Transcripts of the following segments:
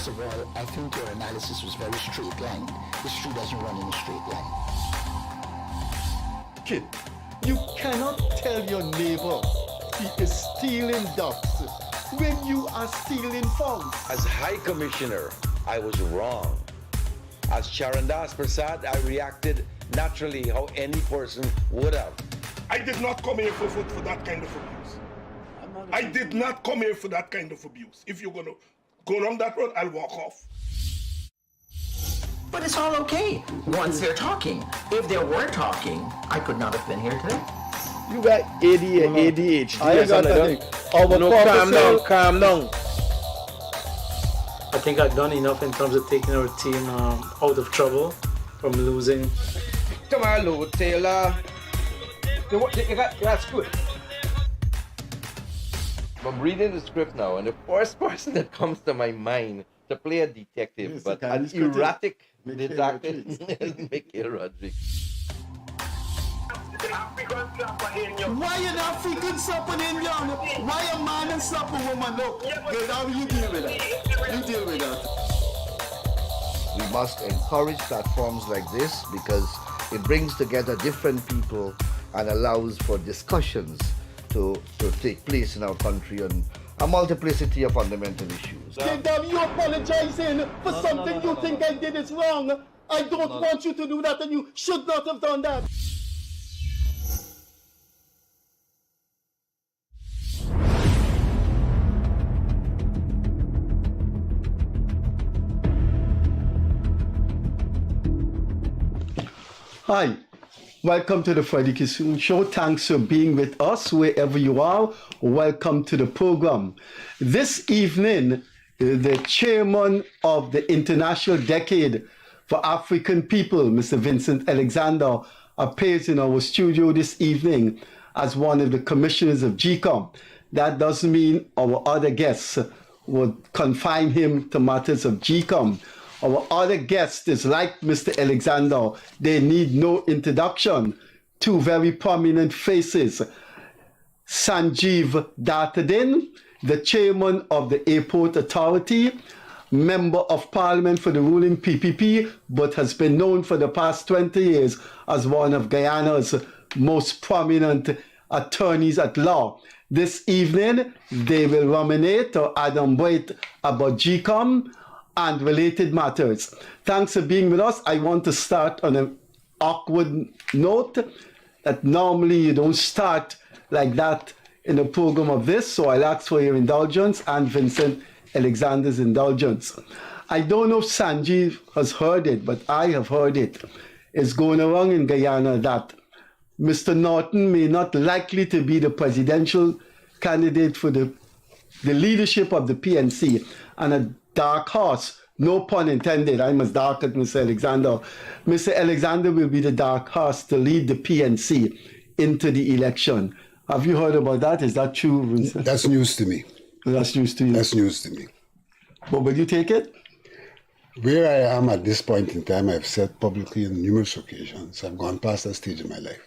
First of all, I think your analysis was very straight line. History doesn't run in a straight line. Kid, you cannot tell your neighbor he is stealing ducks when you are stealing funds. As High Commissioner, I was wrong. As Charandas Prasad, I reacted naturally how any person would have. I did not come here for that kind of abuse. I did not come here for that kind of abuse. If you're going to go along that road, I'll walk off. But it's all okay once they're talking. If they weren't talking, I could not have been here today. You got ADHD. I got that. Calm down. I think I've done enough in terms of taking our team out of trouble from losing. Come on, Lord Taylor. That's good. I'm reading the script now, and the first person that comes to my mind to play a detective, Yes, but the an Guyanese erratic Mikhail detective is Mikhail Rodriguez. Why an African slap an Indian? Why a man and slap a woman? No, girl, how you deal with that? You deal with that. We must encourage platforms like this because it brings together different people and allows for discussions to take place in our country on a multiplicity of fundamental issues. Kingdom, you apologizing for something you think I did is wrong. I don't want you to do that, and you should not have done that. Hi, welcome to the Freddie Kissoon Show. Thanks for being with us wherever you are. Welcome to the program. This evening, the chairman of the International Decade for African People, Mr. Vincent Alexander, appears in our studio this evening as one of the commissioners of GECOM. That doesn't mean our other guests would confine him to matters of GECOM. Our other guest is like Mr. Alexander. They need no introduction. Two very prominent faces. Sanjeev Datadin, the chairman of the Airport Authority, member of parliament for the ruling PPP, but has been known for the past 20 years as one of Guyana's most prominent attorneys at law. This evening, they will ruminate or adumbrate about GECOM and related matters. Thanks for being with us. I want to start on an awkward note that normally you don't start like that in a program of this, so I'll ask for your indulgence and Vincent Alexander's indulgence. I don't know if Sanjeev has heard it, but I have heard it. It's going around in Guyana that Mr. Norton may not likely to be the presidential candidate for the leadership of the PNC, and a dark horse, no pun intended, I'm as dark as Mr. Alexander. Mr. Alexander will be the dark horse to lead the PNC into the election. Have you heard about that? Is that true, Vincent? That's news to me. That's news to you? That's news to me. But will you take it? Where I am at this point in time, I've said publicly on numerous occasions, I've gone past that stage in my life.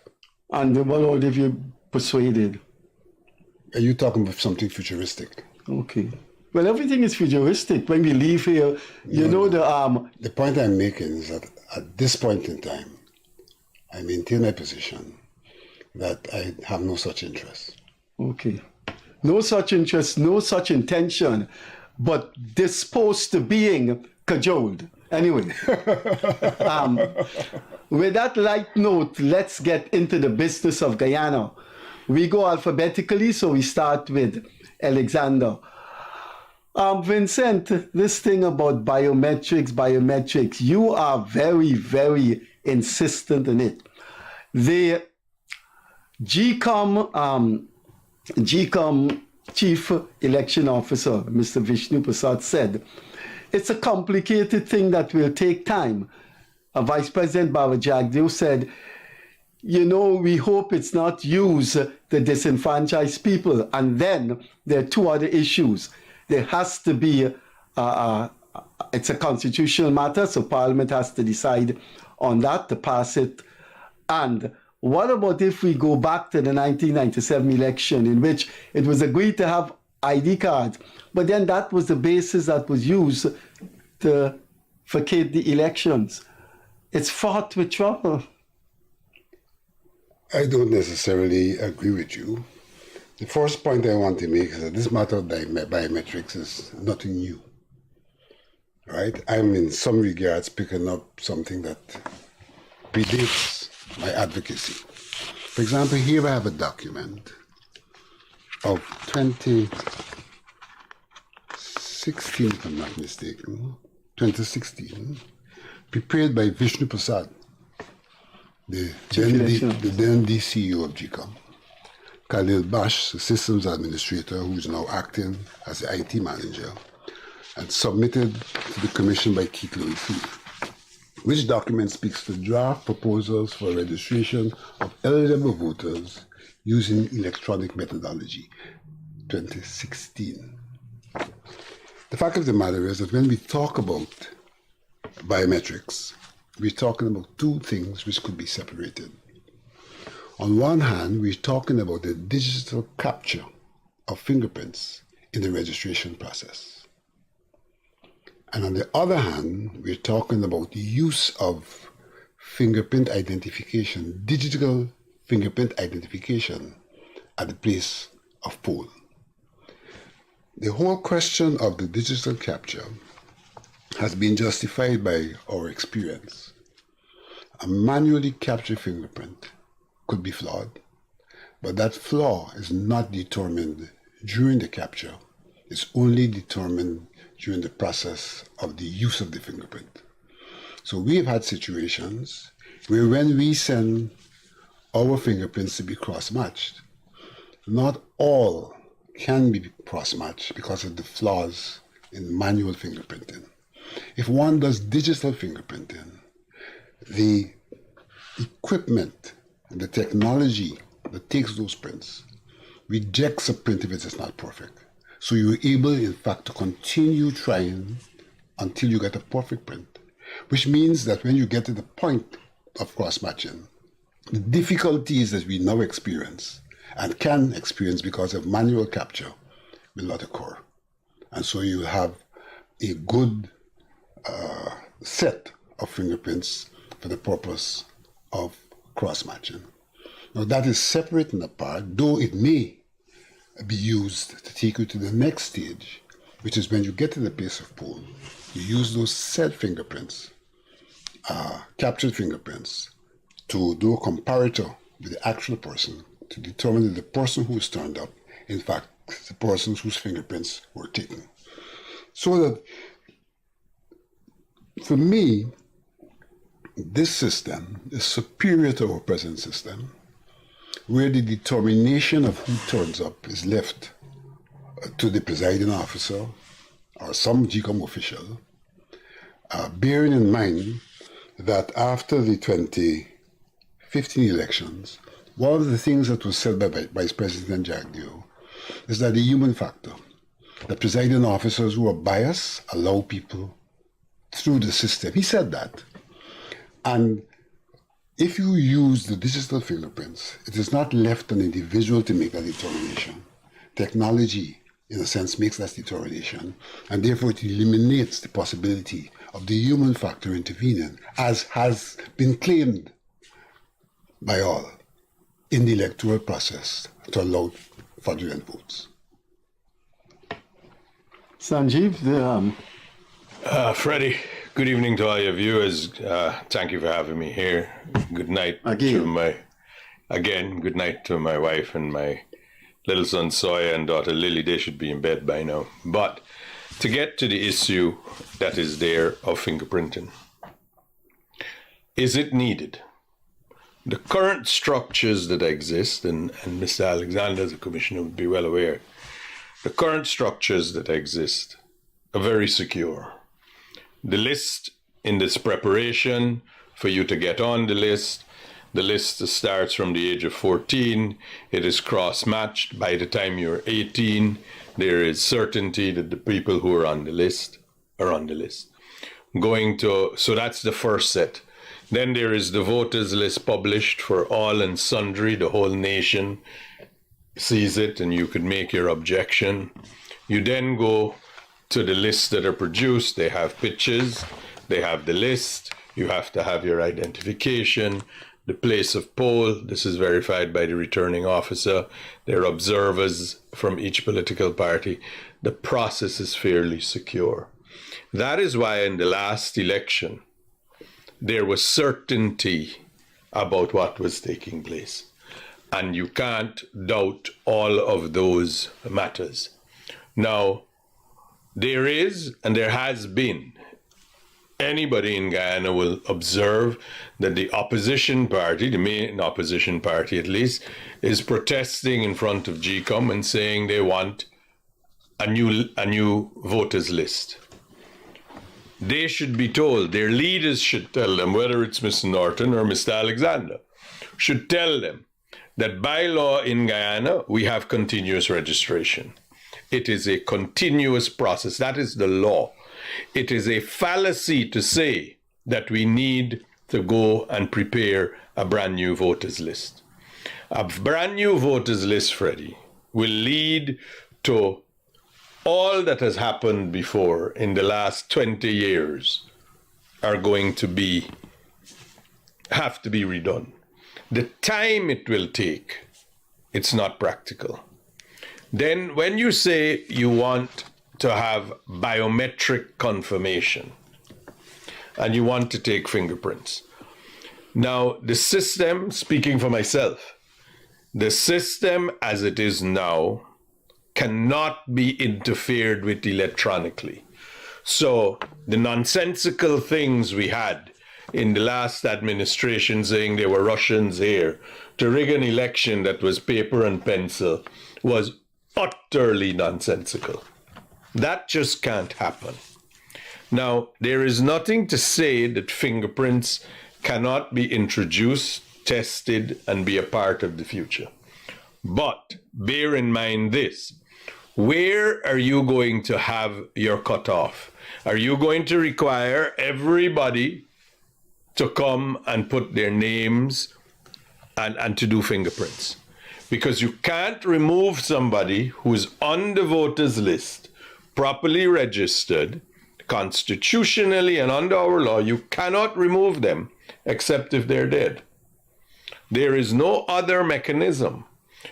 And what have you persuaded? Are you talking about something futuristic? Okay. Well, everything is futuristic. When we leave here, The point I'm making is that at this point in time, I maintain my position that I have no such interest. Okay. No such interest, no such intention, but disposed to being cajoled. Anyway, with that light note, let's get into the business of Guyana. We go alphabetically, so we start with Alexander. Vincent, this thing about biometrics, you are very, very insistent in it. The GECOM Chief Election Officer, Mr. Vishnu Prasad, said, it's a complicated thing that will take time. Vice President Baba Jagdeo said, we hope it's not used to disenfranchise people. And then there are two other issues. There has to be, it's a constitutional matter, so Parliament has to decide on that to pass it. And what about if we go back to the 1997 election in which it was agreed to have ID cards, but then that was the basis that was used to vacate the elections. It's fraught with trouble. I don't necessarily agree with you. The first point I want to make is that this matter of biometrics is nothing new. Right? I'm in some regards picking up something that predates my advocacy. For example, here I have a document of 2016, if I'm not mistaken, 2016, prepared by Vishnu Prasad, the then DCEO of GECOM, Khalil Bash, the systems administrator, who is now acting as the IT manager, and submitted to the commission by Keith Louis, which document speaks to draft proposals for registration of eligible voters using electronic methodology, 2016. The fact of the matter is that when we talk about biometrics, we're talking about two things which could be separated. On one hand, we're talking about the digital capture of fingerprints in the registration process. And on the other hand, we're talking about the use of fingerprint identification, digital fingerprint identification at the place of poll. The whole question of the digital capture has been justified by our experience. A manually captured fingerprint could be flawed, but that flaw is not determined during the capture. It's only determined during the process of the use of the fingerprint. So we have had situations where when we send our fingerprints to be cross-matched, not all can be cross-matched because of the flaws in manual fingerprinting. If one does digital fingerprinting, the equipment and the technology that takes those prints rejects a print if it is not perfect. So you're able, in fact, to continue trying until you get a perfect print, which means that when you get to the point of cross-matching, the difficulties that we now experience and can experience because of manual capture will not occur. And so you have a good set of fingerprints for the purpose of cross-matching. Now that is separate and apart, though it may be used to take you to the next stage, which is when you get to the place of poll, you use those said fingerprints, captured fingerprints, to do a comparator with the actual person to determine that the person who is turned up, in fact, is the person whose fingerprints were taken. So that, for me, this system is superior to our present system, where the determination of who turns up is left to the presiding officer or some GECOM official, bearing in mind that after the 2015 elections, one of the things that was said by Vice President Jagdeo is that the human factor, the presiding officers who are biased allow people through the system. He said that. And if you use the digital fingerprints, it is not left an individual to make that determination. Technology, in a sense, makes that determination, and therefore it eliminates the possibility of the human factor intervening, as has been claimed by all in the electoral process to allow fraudulent votes. Sanjeev, Freddie, good evening to all your viewers. Thank you for having me here. Good night again. Good night to my wife and my little son Sawyer and daughter Lily. They should be in bed by now. But to get to the issue that is there of fingerprinting, is it needed? The current structures that exist, and Mr. Alexander, as a commissioner, would be well aware, the current structures that exist are very secure. The list in this preparation for you to get on the list starts from the age of 14. It is cross-matched. By the time you're 18, there is certainty that the people who are on the list are on the list. So that's the first set. Then there is the voters list published for all and sundry. The whole nation sees it and you could make your objection. You then go to the lists that are produced. They have pictures, they have the list, you have to have your identification, the place of poll. This is verified by the returning officer. There are observers from each political party. The process is fairly secure. That is why in the last election, there was certainty about what was taking place. And you can't doubt all of those matters. Now, there is, and there has been, anybody in Guyana will observe that the opposition party, the main opposition party at least, is protesting in front of GECOM and saying they want a new voters list. They should be told, their leaders should tell them, whether it's Mr. Norton or Mr. Alexander, should tell them that by law in Guyana, we have continuous registration. It is a continuous process. That is the law. It is a fallacy to say that we need to go and prepare a brand new voters list. A brand new voters list, Freddie, will lead to all that has happened before in the last 20 years are going to have to be redone. The time it will take, it's not practical. Then when you say you want to have biometric confirmation and you want to take fingerprints. Now, the system, speaking for myself, the system as it is now cannot be interfered with electronically. So the nonsensical things we had in the last administration saying there were Russians here to rig an election that was paper and pencil was utterly nonsensical. That just can't happen. Now, there is nothing to say that fingerprints cannot be introduced, tested, and be a part of the future. But bear in mind this. Where are you going to have your cutoff? Are you going to require everybody to come and put their names and to do fingerprints? Because you can't remove somebody who's on the voters list, properly registered, constitutionally and under our law. You cannot remove them except if they're dead. There is no other mechanism.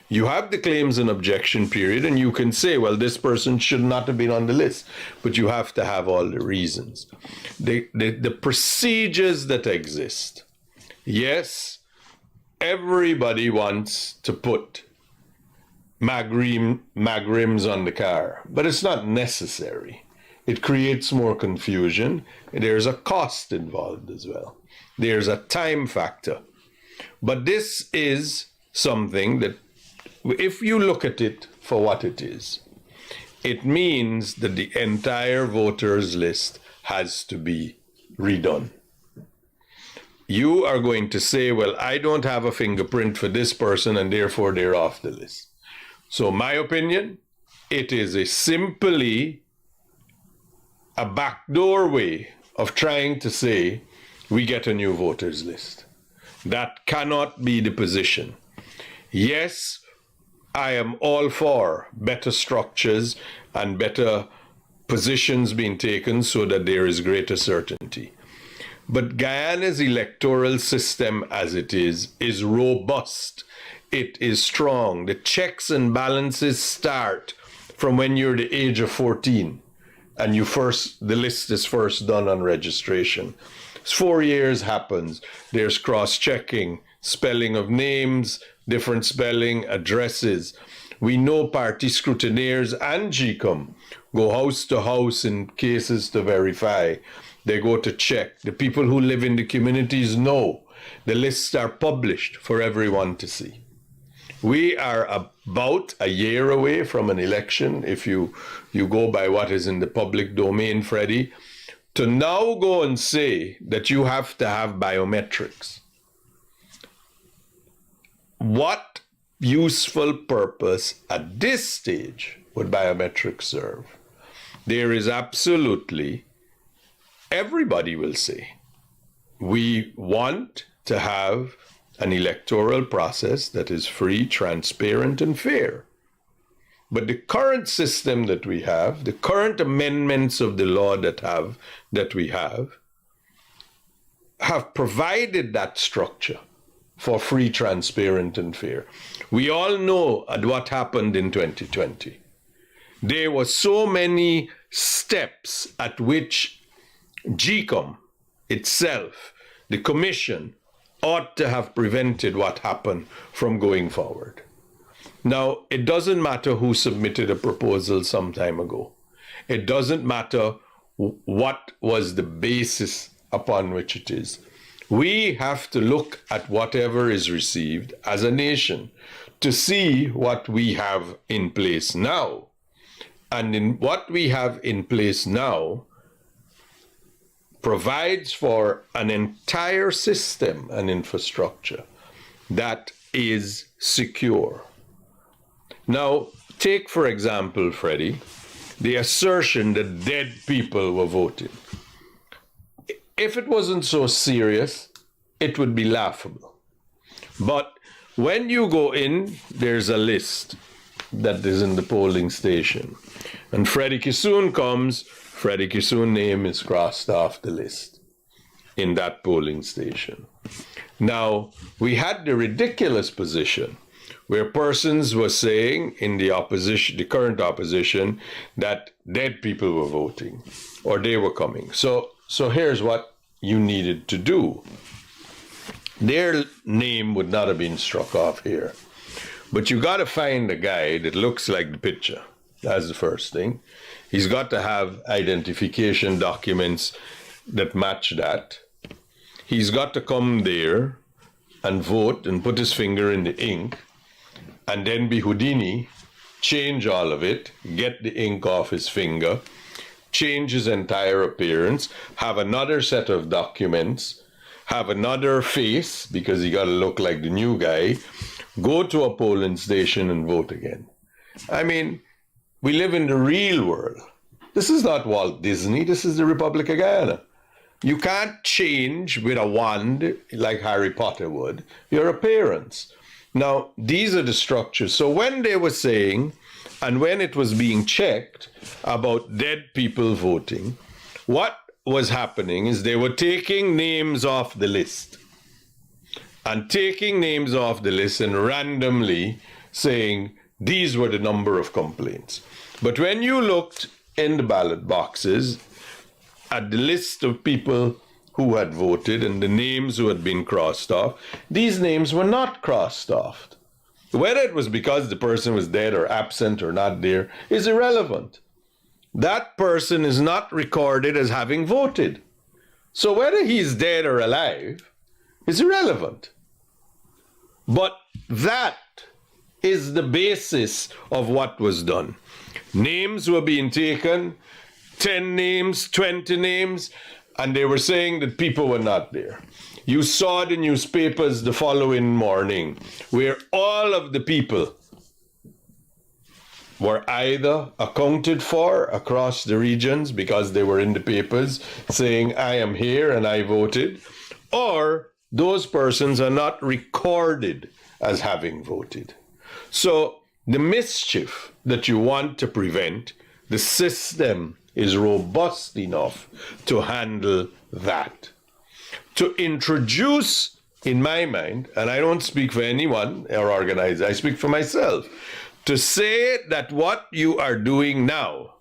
You have the claims and objection period, and you can say, well, this person should not have been on the list, but you have to have all the reasons. The procedures that exist. Yes, everybody wants to put magrims on the car, but it's not necessary. It creates more confusion. There's a cost involved as well. There's a time factor. But this is something that, if you look at it for what it is, it means that the entire voters list has to be redone. You are going to say, well, I don't have a fingerprint for this person and therefore they're off the list. So my opinion, it is simply a backdoor way of trying to say we get a new voters list. That cannot be the position. Yes, I am all for better structures and better positions being taken so that there is greater certainty. But Guyana's electoral system as it is robust. It is strong. The checks and balances start from when you're the age of 14 and the list is first done on registration. 4 years happens. There's cross-checking, spelling of names, different spelling, addresses. We know party scrutineers and GECOM go house to house in cases to verify. They go to check. The people who live in the communities know. The lists are published for everyone to see. We are about a year away from an election, if you go by what is in the public domain, Freddie, to now go and say that you have to have biometrics. What useful purpose at this stage would biometrics serve? There is absolutely, everybody will say, we want to have an electoral process that is free, transparent, and fair. But the current system that we have, the current amendments of the law that we have provided that structure for free, transparent, and fair. We all know what happened in 2020. There were so many steps at which GECOM itself, the commission, ought to have prevented what happened from going forward. Now, it doesn't matter who submitted a proposal some time ago. It doesn't matter what was the basis upon which it is. We have to look at whatever is received as a nation to see what we have in place now. And in what we have in place now provides for an entire system and infrastructure that is secure. Now, take, for example, Freddie, the assertion that dead people were voting. If it wasn't so serious, it would be laughable. But when you go in, there's a list that is in the polling station. And Freddie Kissoon comes, Freddie Kissoon name is crossed off the list in that polling station. Now, we had the ridiculous position where persons were saying in the opposition, the current opposition, that dead people were voting or they were coming. So here's what you needed to do. Their name would not have been struck off here. But you got to find a guy that looks like the picture. That's the first thing. He's got to have identification documents that match that. He's got to come there and vote and put his finger in the ink and then be Houdini, change all of it, get the ink off his finger, change his entire appearance, have another set of documents, have another face, because he got to look like the new guy, go to a polling station and vote again. I mean, we live in the real world. This is not Walt Disney, this is the Republic of Guyana. You can't change with a wand like Harry Potter would your appearance. Now, these are the structures. So when they were saying, and when it was being checked about dead people voting, what was happening is they were taking names off the list and taking names off the list and randomly saying these were the number of complaints. But when you looked in the ballot boxes at the list of people who had voted and the names who had been crossed off, these names were not crossed off. Whether it was because the person was dead or absent or not there is irrelevant. That person is not recorded as having voted. So whether he's dead or alive is irrelevant. But that is the basis of what was done. Names were being taken, 10 names, 20 names, and they were saying that people were not there. You saw the newspapers the following morning where all of the people were either accounted for across the regions because they were in the papers saying, I am here and I voted, or those persons are not recorded as having voted. So the mischief that you want to prevent, the system is robust enough to handle that. To introduce, in my mind, and I don't speak for anyone or organizer, I speak for myself, to say that what you are doing now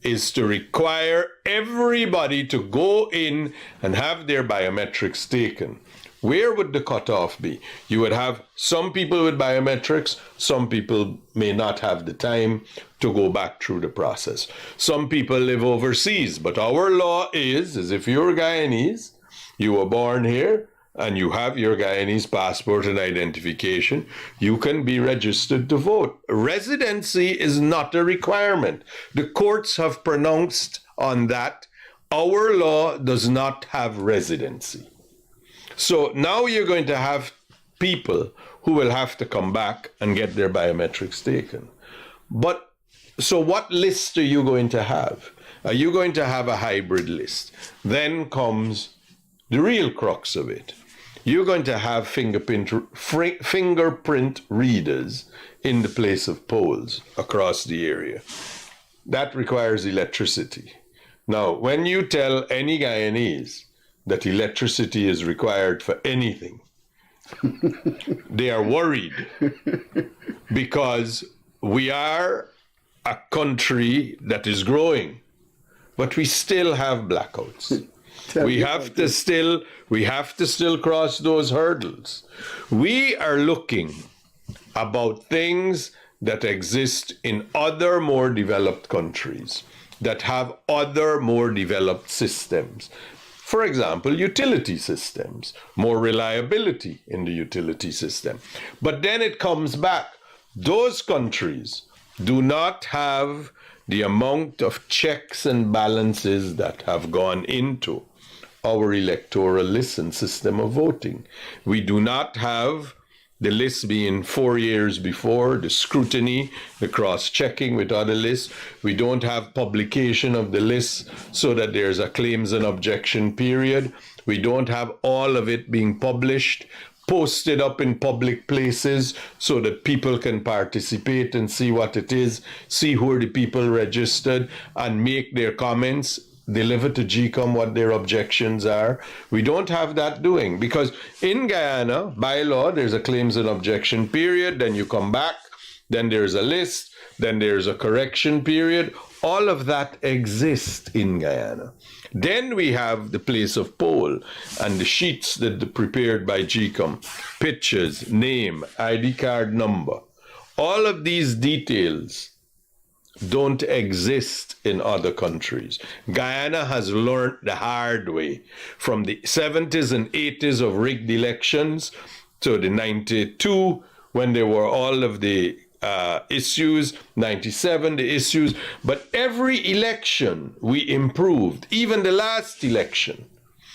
is to require everybody to go in and have their biometrics taken. Where would the cutoff be? You would have some people with biometrics, some people may not have the time to go back through the process. Some people live overseas, but our law is if you're Guyanese, you were born here, and you have your Guyanese passport and identification, you can be registered to vote. Residency is not a requirement. The courts have pronounced on that. Our law does not have residency. So now you're going to have people who will have to come back and get their biometrics taken. But so what list are you going to have? Are you going to have a hybrid list? Then comes the real crux of it. you're going to have fingerprint readers in the place of polls across the area. That requires electricity. Now, when you tell any Guyanese that electricity is required for anything, they are worried because we are a country that is growing, but we still have blackouts. We have to still cross those hurdles. We are looking about things that exist in other more developed countries that have other more developed systems. For example, utility systems, more reliability in the utility system. But then it comes back. Those countries do not have the amount of checks and balances that have gone into our electoral list and system of voting. We do not have the list being 4 years before, the scrutiny, the cross-checking with other lists. We don't have publication of the list so that there's a claims and objection period. We don't have all of it being published, posted up in public places so that people can participate and see what it is, see who are the people registered, and make their comments, deliver to GECOM what their objections are. We don't have that doing because in Guyana, by law, there's a claims and objection period, then you come back, then there's a list, then there's a correction period. All of that exists in Guyana. Then we have the place of poll and the sheets that are prepared by GECOM, pictures, name, ID card number. All of these details don't exist in other countries. Guyana has learned the hard way from the 70s and 80s of rigged elections to the 92 when there were all of the issues, 97 the issues, but every election we improved, even the last election,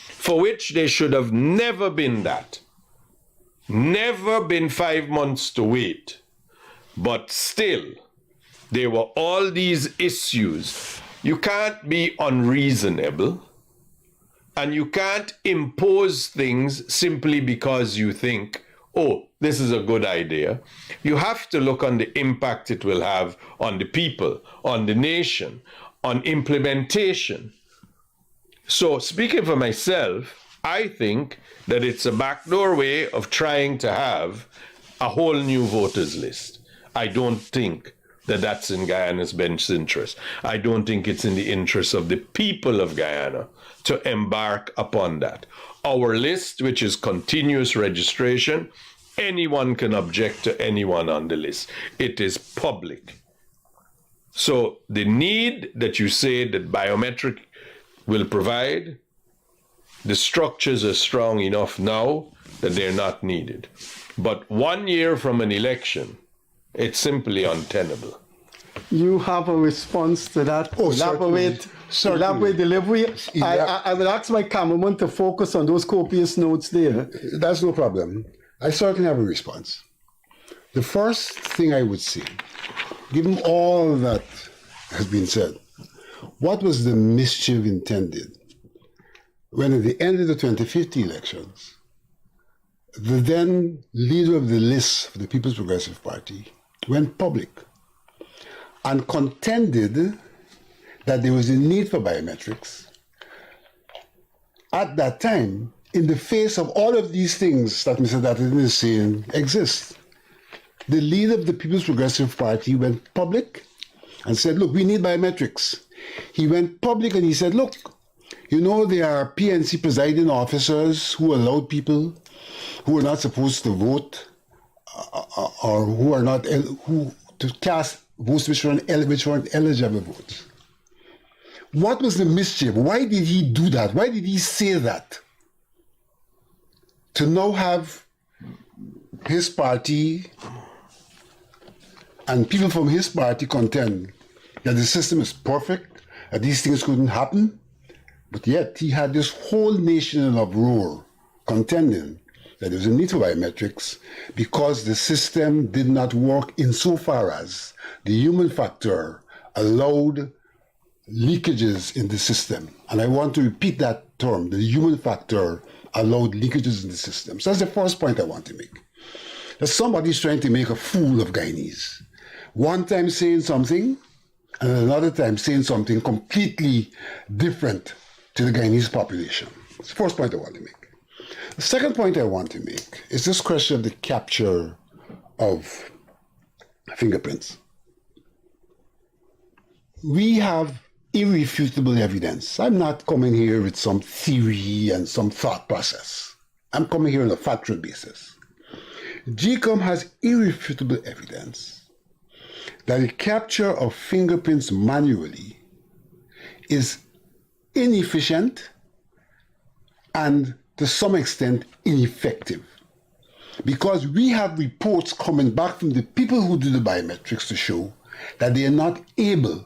for which there should have never been that, never been 5 months to wait, but still there were all these issues. You can't be unreasonable and you can't impose things simply because you think, oh, this is a good idea. You have to look on the impact it will have on the people, on the nation, on implementation. So speaking for myself, I think that it's a backdoor way of trying to have a whole new voters list. I don't think that that's in Guyana's best interest. I don't think it's in the interest of the people of Guyana to embark upon that. Our list, which is continuous registration, anyone can object to anyone on the list. It is public. So the need that you say that biometric will provide, the structures are strong enough now that they're not needed. But 1 year from an election, it's simply untenable. You have a response to that? Oh, elaborate delivery? Yeah. I will ask my cameraman to focus on those copious notes there. That's no problem. I certainly have a response. The first thing I would say, given all that has been said, what was the mischief intended when at the end of the 2050 elections, the then leader of the list for the People's Progressive Party went public and contended that there was a need for biometrics at that time in the face of all of these things that Mr. Datadin is saying exist. The leader of the People's Progressive Party went public and said, look, we need biometrics. He went public and he said, look, you know, there are PNC presiding officers who allowed people who are not supposed to vote or who are not, who to cast votes which weren't eligible votes. What was the mischief? Why did he do that? Why did he say that? To now have his party and people from his party contend that the system is perfect, that these things couldn't happen, but yet he had this whole nation in uproar contending that there was a need for biometrics because the system did not work insofar as the human factor allowed leakages in the system. And I want to repeat that term, the human factor allowed leakages in the system. So that's the first point I want to make. That somebody's trying to make a fool of Guyanese. One time saying something, and another time saying something completely different to the Guyanese population. That's the first point I want to make. The second point I want to make is this question of the capture of fingerprints. We have irrefutable evidence. I'm not coming here with some theory and some thought process. I'm coming here on a factual basis. GECOM has irrefutable evidence that the capture of fingerprints manually is inefficient and to some extent ineffective. Because we have reports coming back from the people who do the biometrics to show that they are not able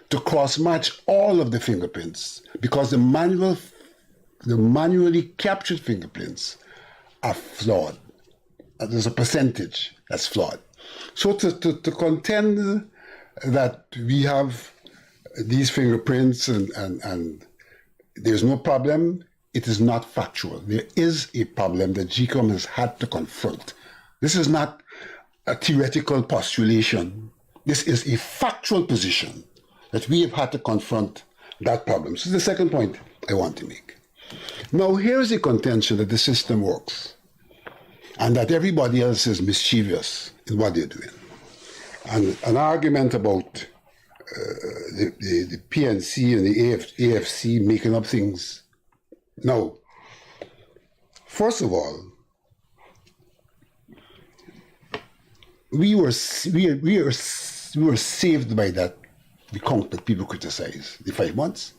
to cross-match all of the fingerprints because the manually captured fingerprints are flawed. There's a percentage that's flawed. So to contend that we have these fingerprints and there's no problem, it is not factual. There is a problem that GECOM has had to confront. This is not a theoretical postulation. This is a factual position that we have had to confront that problem. So this is the second point I want to make. Now, here's the contention that the system works and that everybody else is mischievous in what they're doing. And an argument about the PNC and the AFC making up things. Now, first of all, we were saved by that recount that people criticize, the 5 months.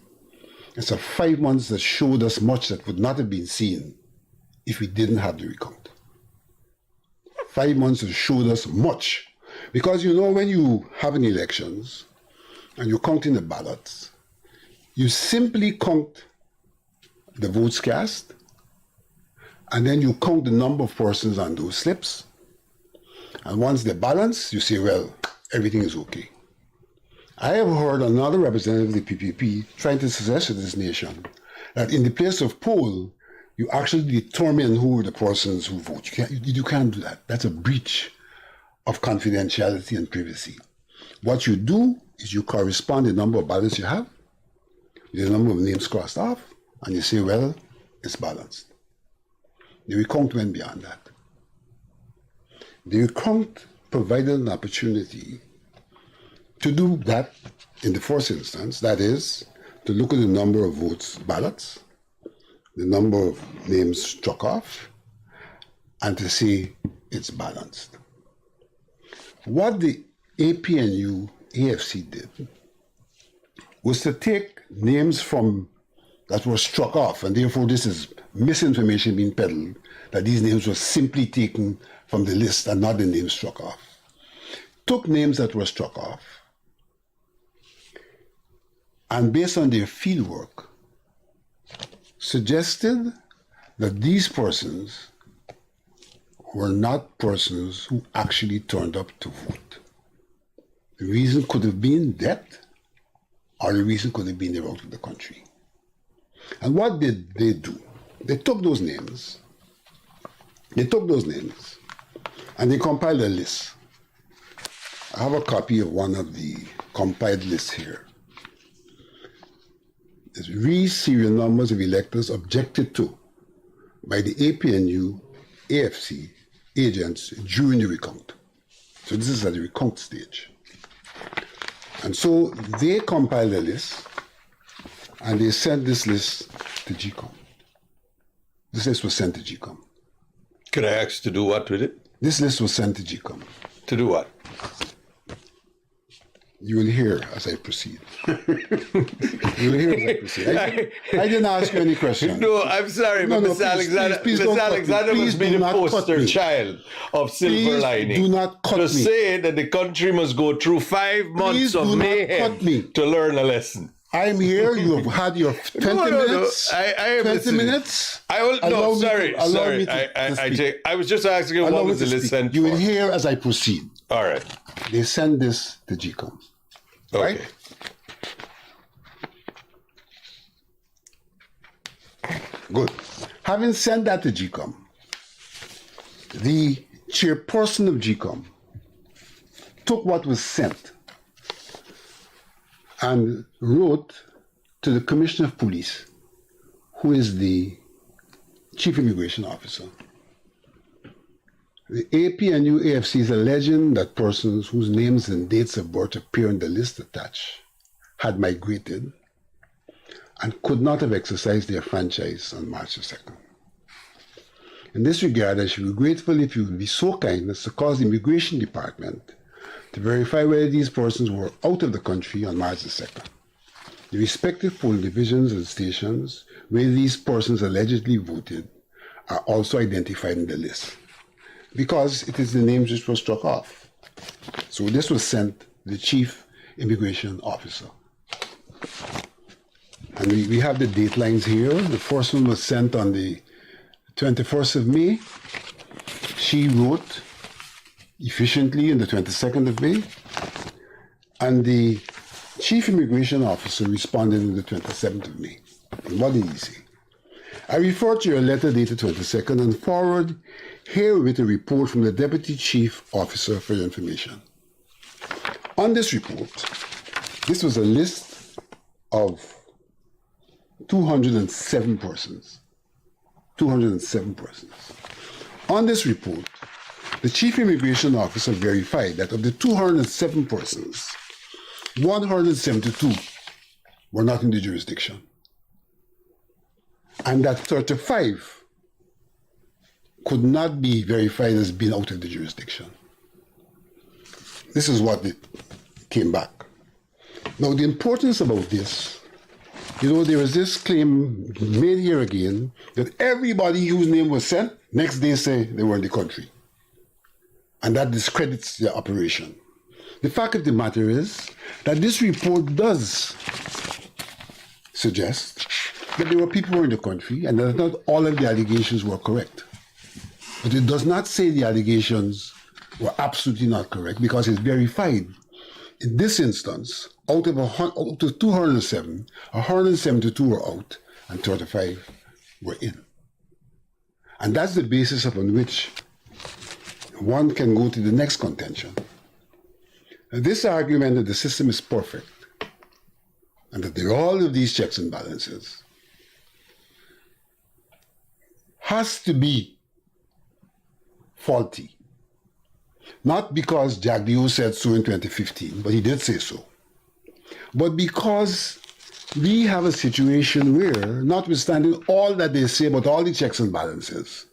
It's a 5 months that showed us much that would not have been seen if we didn't have the recount. 5 months that showed us much. Because you know, when you have an elections and you're counting the ballots, you simply count the votes cast, and then you count the number of persons on those slips. And once they balance, you say, well, everything is okay. I have heard another representative of the PPP trying to suggest to this nation that in the place of poll, you actually determine who are the persons who vote. You can't do that. That's a breach of confidentiality and privacy. What you do is you correspond the number of ballots you have, the number of names crossed off, and you say, well, it's balanced. The recount went beyond that. The recount provided an opportunity to do that in the first instance, that is, to look at the number of votes, ballots, the number of names struck off, and to say it's balanced. What the APNU AFC did was to take names from that were struck off, and therefore this is misinformation being peddled, that these names were simply taken from the list and not the names struck off. Took names that were struck off, and based on their fieldwork, suggested that these persons were not persons who actually turned up to vote. The reason could have been death, or the reason could have been they're out of the country. And what did they do? They took those names, and they compiled a list. I have a copy of one of the compiled lists here. It's serial numbers of electors objected to by the APNU AFC agents during the recount. So this is at the recount stage. And so they compiled a list, and they sent this list to GECOM. This list was sent to GECOM. Could I ask to do what with it? This list was sent to GECOM. To do what? You will hear as I proceed. You will hear as I proceed. I didn't ask you any questions. No, I'm sorry, but Mr. Alexander, Mr. Alexander must be the poster child of silver lining. Do not cut me. To say that the country must go through 5 months of mayhem to learn a lesson. I'm here. You have had your 20 minutes. I 20 minutes. I will. No, sorry. I was just asking you what was the list sent for. You will hear as I proceed. All right. They send this to GECOM. Okay. Right? Good. Having sent that to GECOM, the chairperson of GECOM took what was sent and wrote to the Commissioner of Police, who is the Chief Immigration Officer. The APNU AFC is alleging that persons whose names and dates of birth appear on the list attached had migrated and could not have exercised their franchise on March the 2nd. In this regard, I should be grateful if you would be so kind as to cause the Immigration Department to verify whether these persons were out of the country on March the 2nd. The respective polling divisions and stations where these persons allegedly voted are also identified in the list, because it is the names which were struck off. So this was sent to the Chief Immigration Officer. And we have the date lines here. The first one was sent on the 21st of May. She wrote efficiently on the 22nd of May. And the Chief Immigration Officer responded on the 27th of May. And what did he say? I refer to your letter dated 22nd and forward herewith a report from the Deputy Chief Officer for your information. On this report, this was a list of 207 persons. 207 persons. On this report, the Chief Immigration Officer verified that of the 207 persons, 172 were not in the jurisdiction, and that 35 could not be verified as being out of the jurisdiction. This is what it came back. Now, the importance about this, there was this claim made here again that everybody whose name was sent, next day say they were in the country. And that discredits the operation. The fact of the matter is that this report does suggest that there were people who were in the country and that not all of the allegations were correct. But it does not say the allegations were absolutely not correct, because it's verified. In this instance, out of 207, 172 were out and 35 were in. And that's the basis upon which one can go to the next contention. Now, this argument that the system is perfect and that there are all of these checks and balances has to be faulty. Not because Jack Dio said so in 2015, but he did say so, but because we have a situation where, notwithstanding all that they say about all the checks and balances,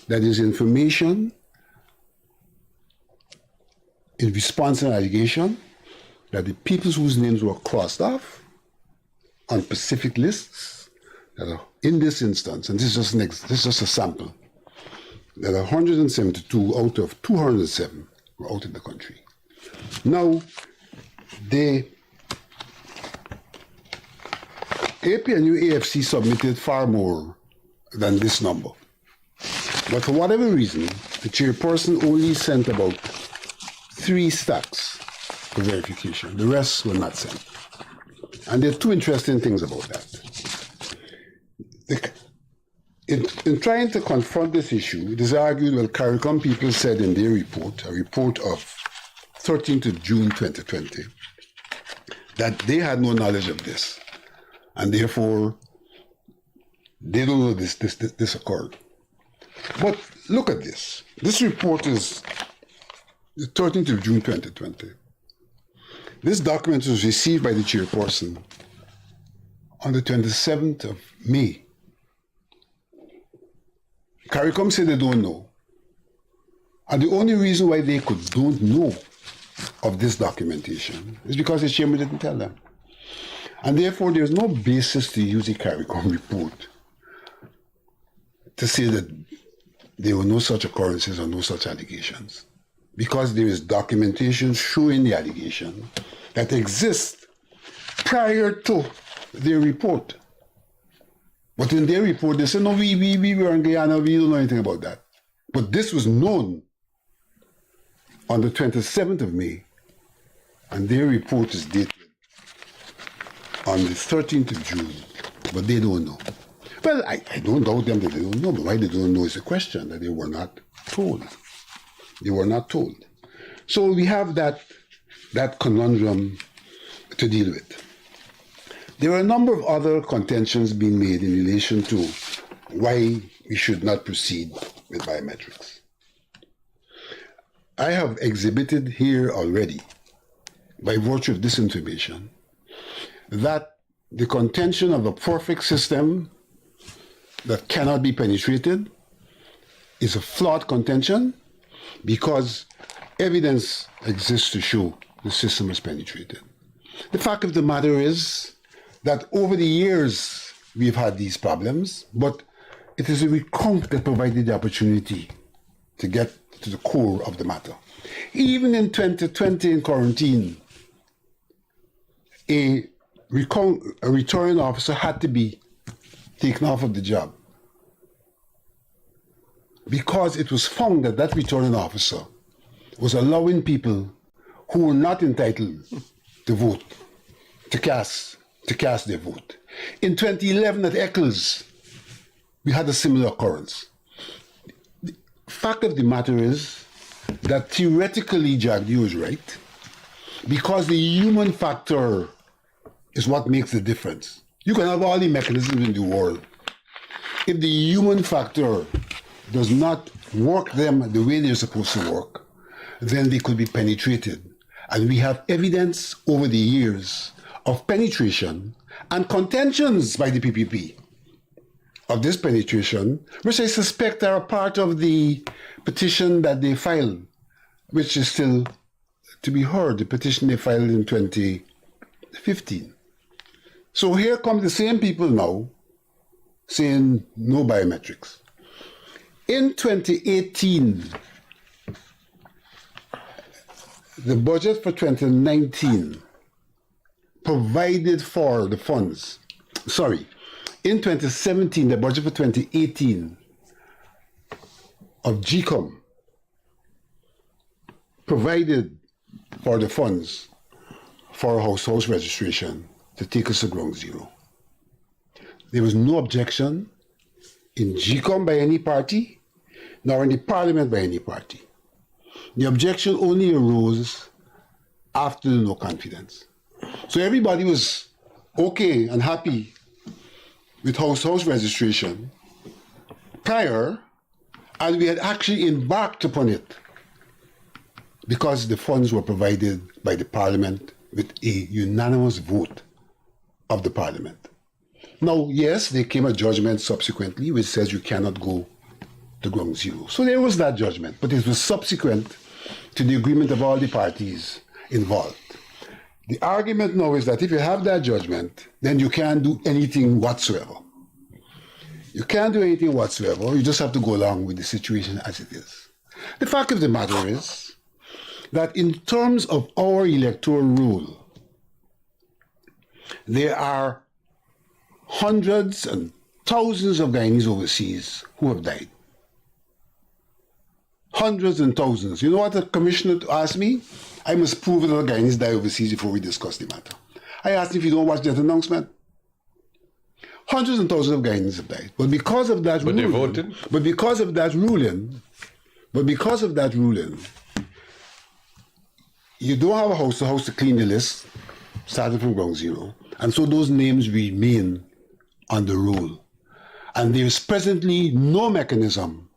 that is information in response to an allegation that the people whose names were crossed off on specific lists that are in this instance, and this is just a sample, that 172 out of 207 were out of the country. Now, the APNU AFC submitted far more than this number. But for whatever reason, the chairperson only sent about 3 stacks for verification. The rest were not sent. And there are 2 interesting things about that. In trying to confront this issue, it is argued, well, CARICOM people said in their report, a report of 13th of June 2020, that they had no knowledge of this, and therefore they don't know this occurred. But look at this. This report is the 13th of June 2020. This document was received by the chairperson on the 27th of May. CARICOM said they don't know. And the only reason why they don't know of this documentation is because the chairman didn't tell them. And therefore, there's no basis to use the CARICOM report to say that there were no such occurrences or no such allegations, because there is documentation showing the allegation that exists prior to their report. But in their report, they said, no, we were in Guyana, we don't know anything about that. But this was known on the 27th of May, and their report is dated on the 13th of June, but they don't know. Well, I don't doubt them that they don't know, but why they don't know is a question that they were not told. They were not told. So we have that conundrum to deal with. There are a number of other contentions being made in relation to why we should not proceed with biometrics. I have exhibited here already, by virtue of this information, that the contention of a perfect system that cannot be penetrated is a flawed contention because evidence exists to show the system is penetrated. The fact of the matter is that over the years we've had these problems, but it is a recount that provided the opportunity to get to the core of the matter. Even in 2020 in quarantine, a returning officer had to be taken off of the job because it was found that that returning officer was allowing people who were not entitled to vote to cast their vote. In 2011 at Eccles, we had a similar occurrence. The fact of the matter is that theoretically Jagdi was right because the human factor is what makes the difference. You can have all the mechanisms in the world. If the human factor does not work them the way they're supposed to work, then they could be penetrated. And we have evidence over the years of penetration and contentions by the PPP of this penetration, which I suspect are a part of the petition that they filed, which is still to be heard, the petition they filed in 2015. So here come the same people now saying no biometrics. In 2018, the budget for 2019 provided for the funds. Sorry, in 2017, the budget for 2018 of GECOM provided for the funds for house registration to take us to ground zero. There was no objection in GECOM by any party, nor in the parliament by any party. The objection only arose after the no confidence. So everybody was okay and happy with house registration prior, and we had actually embarked upon it because the funds were provided by the parliament with a unanimous vote of the parliament. Now, yes, there came a judgment subsequently which says you cannot go to ground zero. So there was that judgment, but it was subsequent to the agreement of all the parties involved. The argument now is that if you have that judgment, then you can't do anything whatsoever. You can't do anything whatsoever. You just have to go along with the situation as it is. The fact of the matter is that in terms of our electoral rule, there are hundreds and thousands of Guyanese overseas who have died. Hundreds and thousands. You know what the commissioner asked me? I must prove that Guyanese die overseas before we discuss the matter. I asked him if you don't watch that announcement. Hundreds and thousands of Guyanese have died. But because of that ruling, they voted? But because of that ruling, you don't have a house to clean the list, starting from ground zero. And so those names remain on the roll. And there is presently no mechanism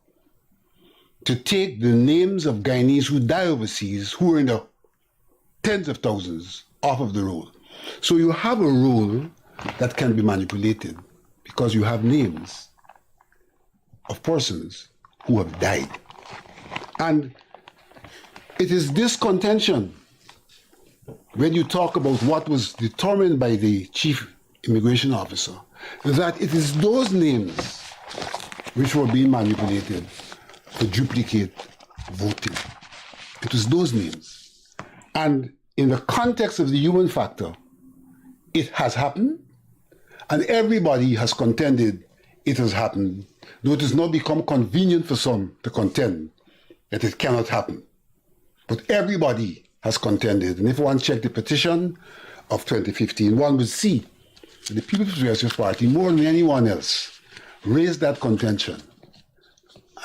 to take the names of Guyanese who die overseas, who are in the tens of thousands, off of the roll. So you have a roll that can be manipulated because you have names of persons who have died. And it is this contention, when you talk about what was determined by the chief immigration officer, that it is those names which were being manipulated to duplicate voting. It was those names. And in the context of the human factor, it has happened, and everybody has contended it has happened, though it has not become convenient for some to contend that it cannot happen. But everybody has contended, and if one checked the petition of 2015, one would see that the People's Progressive Party, more than anyone else, raised that contention.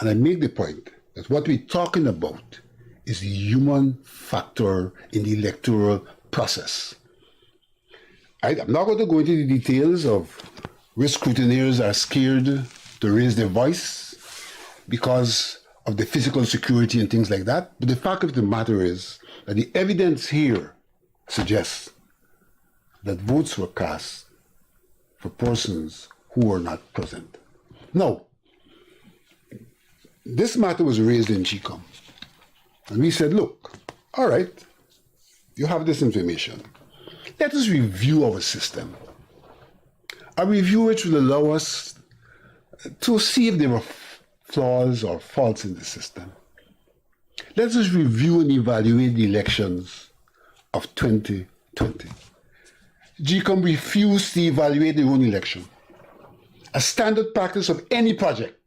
And I make the point that what we're talking about is the human factor in the electoral process. I'm not going to go into the details of which scrutineers are scared to raise their voice because of the physical security and things like that. But the fact of the matter is that the evidence here suggests that votes were cast for persons who were not present. Now, this matter was raised in GECOM. And we said, look, all right, you have this information. Let us review our system. A review which will allow us to see if there were flaws or faults in the system. Let us review and evaluate the elections of 2020. GECOM refused to evaluate their own election. A standard practice of any project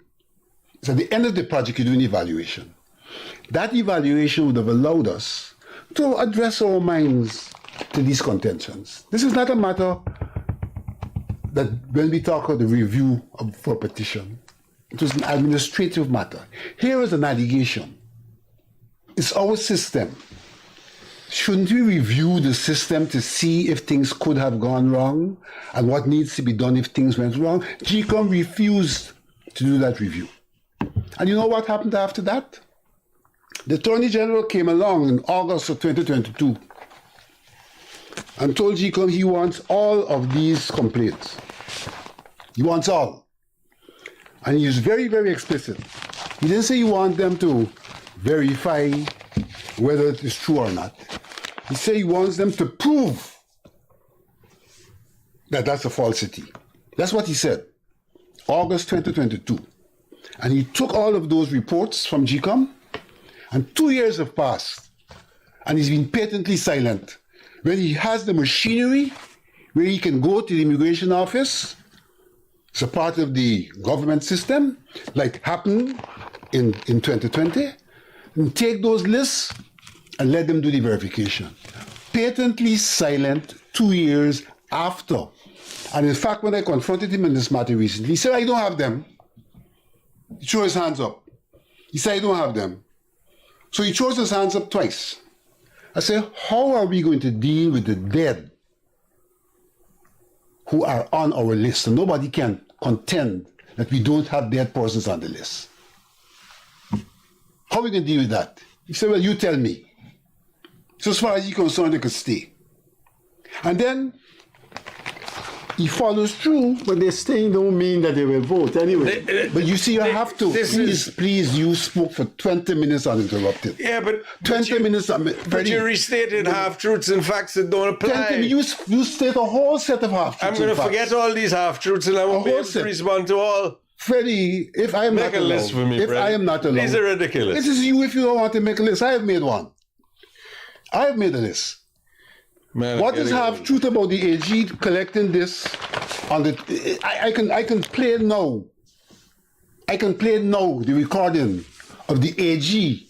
is at the end of the project you do an evaluation. That evaluation would have allowed us to address our minds to these contentions. This is not a matter that when we talk about the review for a petition, it was an administrative matter. Here is an allegation. It's our system. Shouldn't we review the system to see if things could have gone wrong and what needs to be done if things went wrong? GECOM refused to do that review. And you know what happened after that? The Attorney General came along in August of 2022 and told GECOM he wants all of these complaints. He wants all. And he was very, very explicit. He didn't say he wants them to verify whether it is true or not. He said he wants them to prove that that's a falsity. That's what he said, August 2022. And he took all of those reports from GECOM, and 2 years have passed, and he's been patently silent. When he has the machinery where he can go to the immigration office, it's a part of the government system, like happened in 2020, and take those lists and let them do the verification. Patently silent 2 years after. And in fact, when I confronted him in this matter recently, he said, I don't have them. He threw his hands up. He said, I don't have them. So he throws his hands up twice. I said, how are we going to deal with the dead who are on our list? And nobody can contend that we don't have dead persons on the list. How are we going to deal with that? He said, well, you tell me. So as far as he's concerned, they could stay. And then he follows through. But they staying don't mean that they will vote anyway. But you see, you have to. Please, you spoke for 20 minutes uninterrupted. Yeah, but 20 minutes. But you restated half-truths and facts that don't apply. You state a whole set of half-truths. I'm going to forget all these half-truths and I won't be able to respond to all. Freddie, if I am make not a alone, list for me, if Freddie. I am not alone, These are ridiculous. This is you if you don't want to make a list. I have made one. I have made a list. Man, what is half-truth about the AG collecting this on the... I can play it now. I can play it now, the recording of the AG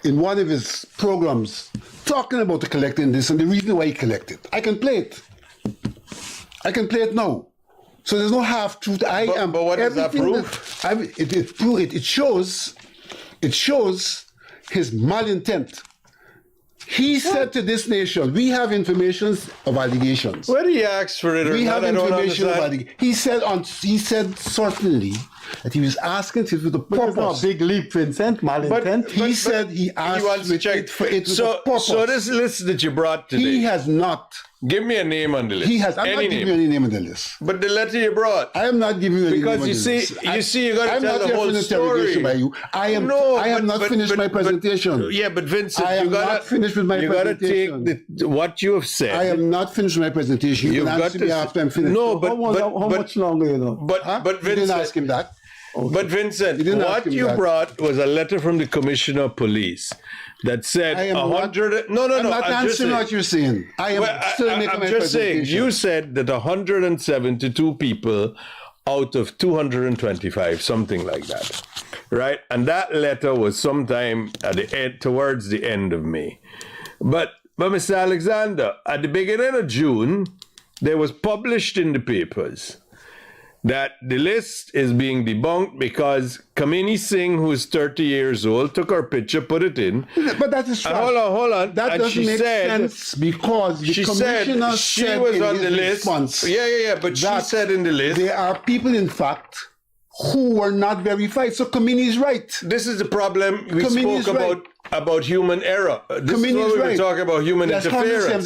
in one of his programs talking about the collecting this and the reason why he collected. I can play it. I can play it now. So there's no half-truth. But what does that prove? It shows his malintent. He said to this nation, we have information of allegations. Whether he asked for it or we not, have I don't information of understand. allegations. He said certainly that he was asking it with a purpose. That's a big leap, Vincent. Malintent. He said he asked for it with a purpose. So this list that you brought today. He has not. Give me a name on the list. He has. I'm not giving you any name on the list. But the letter you brought. I am not giving you any name on the list. Because you got to tell the whole story. By you. I have not finished my presentation. Yeah, but Vincent, I am not finished with my presentation. You got to take what you have said. I am not finished with my presentation. You can ask me after I'm finished. No, but how much longer, you know? But Vincent, you didn't ask him that. Okay. But Vincent, what you brought was a letter from the Commissioner of Police that said 100. I'm not answering what you're saying. I am still making my just saying, presentation. you said that 172 people out of 225, something like that, right? And that letter was sometime at the end, towards the end of May. But Mr. Alexander, at the beginning of June, there was published in the papers that the list is being debunked because Kamini Singh, who's 30 years old, took her picture, put it in. But that is trash. Hold on. That and doesn't she make said, sense because the she commissioner said she said was in on his the list. response Yeah. But she that said in the list. there are people, in fact, who were not verified. So Kamini is right. This is the problem we Kamini is spoke right. about human error. This Kamini is what is we were right. talking about, human That's interference.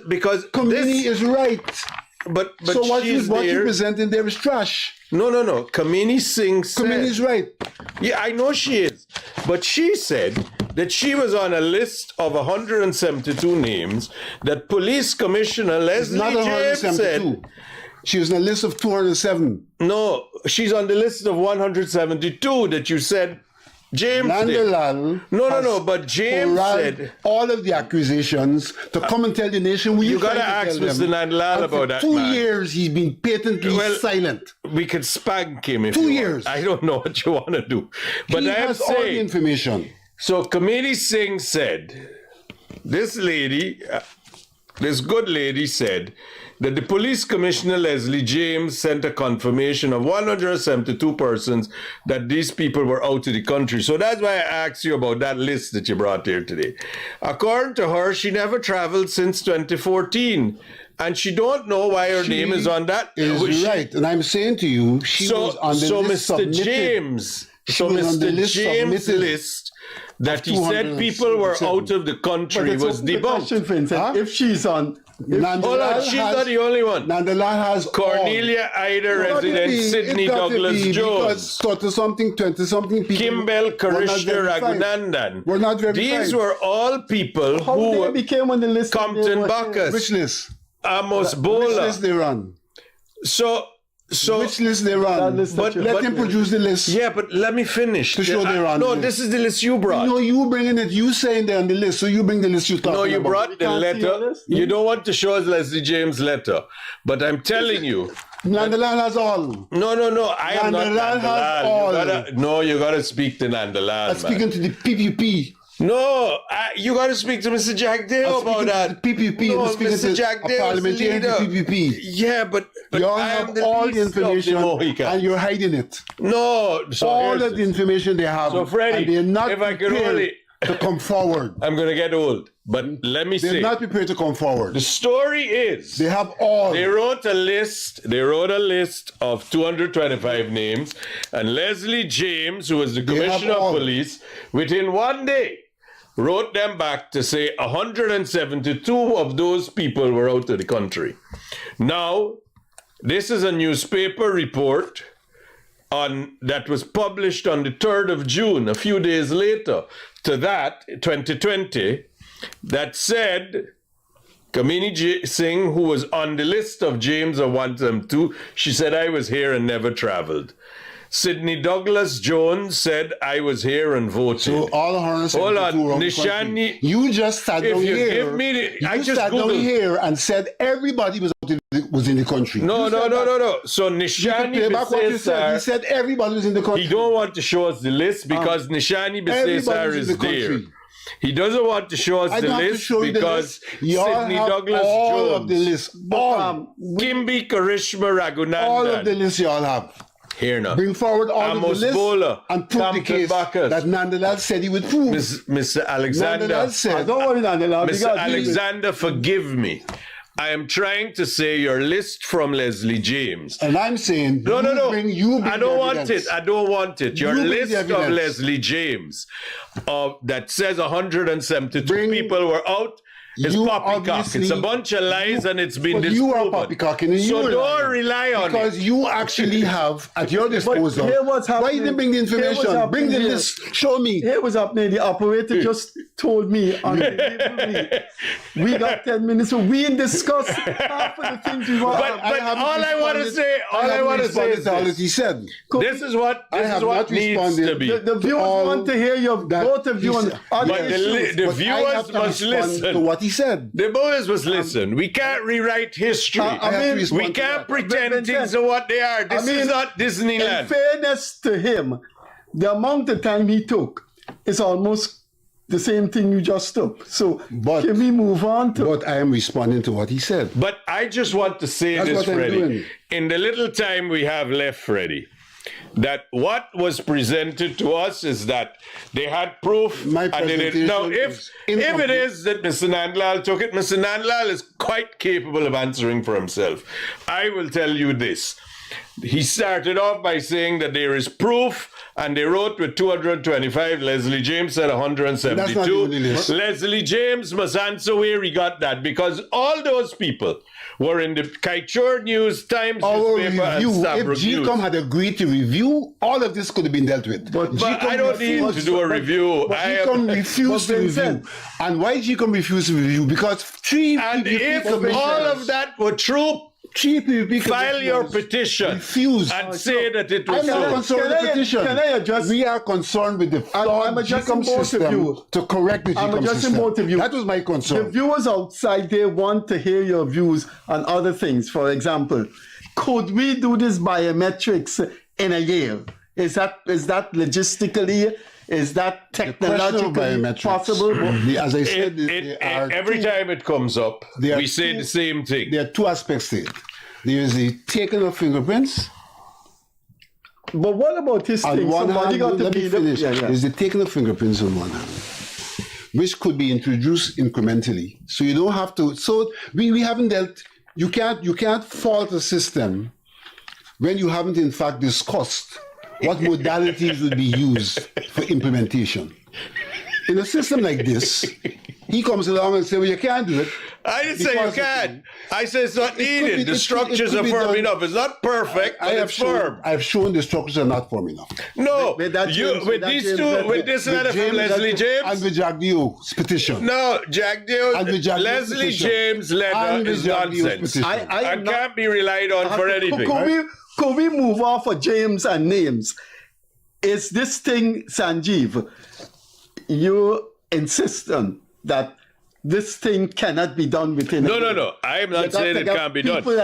Because Kamini is right. But so what she's you there. presenting there is trash. No. Kamini Singh said. Kamini is right. Yeah, I know she is. But she said that she was on a list of 172 names that Police Commissioner Leslie Not James 172. said. She was on a list of 207. No, she's on the list of 172 that you said James did. Nandalal No, but James said... all of the accusations to come and tell the nation. You got to ask Mr. Nandalal about that, 2 man. years he's been patently silent. We could spank him if 2 you years. want. I don't know what you want to do. But He I'm has all the saying... information. So Kamini Singh said, this lady, this good lady said, that the police commissioner Leslie James sent a confirmation of 172 persons that these people were out of the country. So that's why I asked you about that list that you brought here today. According to her, she never traveled since 2014. And she don't know why her name is on that. Is right. And I'm saying to you, she was on the list Mr. submitted. James, She was on the list James' submitted list that he said people were out of the country was debunked. Vincent. If she's on... Hold on, she's not the only one. Nandalal has Cornelia Ida resident Sydney Douglas Jones. 20-something people. Kimbell Karishna Raghunandan. We're not verified. These were all people who they became on the list. Compton Bacchus. Which list? Amos Which Bola. list they run? So which list they run? But let him produce the list. Yeah, but let me finish. To show they run. No, this is the list you brought. No, you bringing it. You saying they're on the list, so you bring the list you talking about. No, you brought the letter. You don't want to show us Leslie James' letter. But I'm telling you. Nandalal has all. No. I am not Nandalal has Nandalal. You gotta speak to Nandalal, I'm speaking to the PPP. No, you got to speak to Mr. Jack Dale about that. The PPP. No, Mr. Jack Dale parliamentarian to PPP. Yeah, but you all I am have the all the least of information Mohicans. and you're hiding it. No, so all of the information they have. So Freddie, and they're not if I could prepared only to come forward. I'm gonna get old, but let me say they're not prepared to come forward. The story is they have all. They wrote a list of 225 names, and Leslie James, who was the commissioner of police, within one day wrote them back to say 172 of those people were out of the country. Now, this is a newspaper report that was published on the 3rd of June, a few days later to that, 2020, that said Kamini Singh, who was on the list of James of 172, she said, I was here and never traveled. Sydney Douglas Jones said, I was here and voted. So all 172 hold on, Nishani, you just sat down here. Give me I just sat down here and said everybody was in the country. No. So Nishani Besesar, he said everybody was in the country. He don't want to show us the list because Nishani Besesar is there. He doesn't want to show us the list because Sydney Douglas all Jones. Of the list. Kimbi Karishma Raghunandan. All of the lists you all have. Here now. Bring forward all Amos of the list Bola, and prove the case Bacchus. that Nandalal said he would prove. Mr. Alexander. Nandalal said, don't worry, Nandalal. Mr. Alexander, forgive me. I am trying to say your list from Leslie James. And I'm saying, no. Bring I don't want it. I don't want it. Your list of Leslie James that says 172 people were out. It's poppycock. It's a bunch of lies and it's been disproven. You are poppycocking. So don't rely on it. Because you actually have at your disposal. Why you didn't bring the information? Bring the list. Show me. Here was happening. The operator just told me, we got 10 minutes, so we discuss half of the things we want. But all I want to say is this. He said. This is what needs to be. The viewers want to hear your both of you on the viewers must listen to what he said. The viewers must listen. We can't rewrite history. We can't pretend things are what they are. This is not Disneyland. In fairness to him, the amount of time he took is almost the same thing you just took. So But- can we move on to... But I am responding to what he said. But I just want to say That's this, what I'm Freddie. doing. In the little time we have left, Freddie, that what was presented to us is that they had proof. My and they didn't. Now, presentation if is it incomplete. is that Mr. Nandlal took it, Mr. Nandlal is quite capable of answering for himself. I will tell you this. He started off by saying that there is proof, and they wrote with 225. Leslie James said That's not the 172. only list. Leslie James must answer where he got that, because all those people were in the Kaichur News, Times Our newspaper, and review, if Stabrook News. GECOM had agreed to review, all of this could have been dealt with. But But I don't need to do a review. But I GECOM am, refused to But review. Vincent- And why GECOM refused to review? Because three and PPP if commissioners- all of that were true, three PPP file your commissioners petition refused. and say that it was I'm not so. concerned with the Can I- petition. can I address- We are concerned with the flawed I'm addressing GECOM both of system you. to correct the I'm GECOM addressing system. both of you. That was my The concern. viewers outside there want to hear your views on other things. For example, could we do this biometrics in a year? Is that logistically, is that question of technologically biometrics. possible? As I said, Every time it comes up, There are we say two- the same thing. there are two aspects to it. There is the taking of fingerprints. But what about this On thing? one Somebody hand, got to let be me the- finish. Yeah, yeah. There's the taking of fingerprints on one hand, which could be introduced incrementally. So you don't have to. So we haven't dealt. You can't fault a system when you haven't in fact discussed what modalities would be used for implementation. In a system like this, he comes along and says, "Well, you can't do it." I didn't say you because can't. I said it's not It could needed. be- The it structures could are be firm done. enough. It's not perfect, but it's firm. I've shown the structures are not firm enough. No, With that you, James- with that these James- two, that- with this letter from James- Leslie and James. with Jack Dio's petition. No, Jack Dale, And with Jack Dio's Leslie petition. James' And letter with is Jack Dio's nonsense. petition. I am And not- can't be relied on for anything. Could we move off of James and names? Is this thing, Sanjeev, you insist on that this thing cannot be done within a No, year? no. I am You not got saying to it get can't be done. people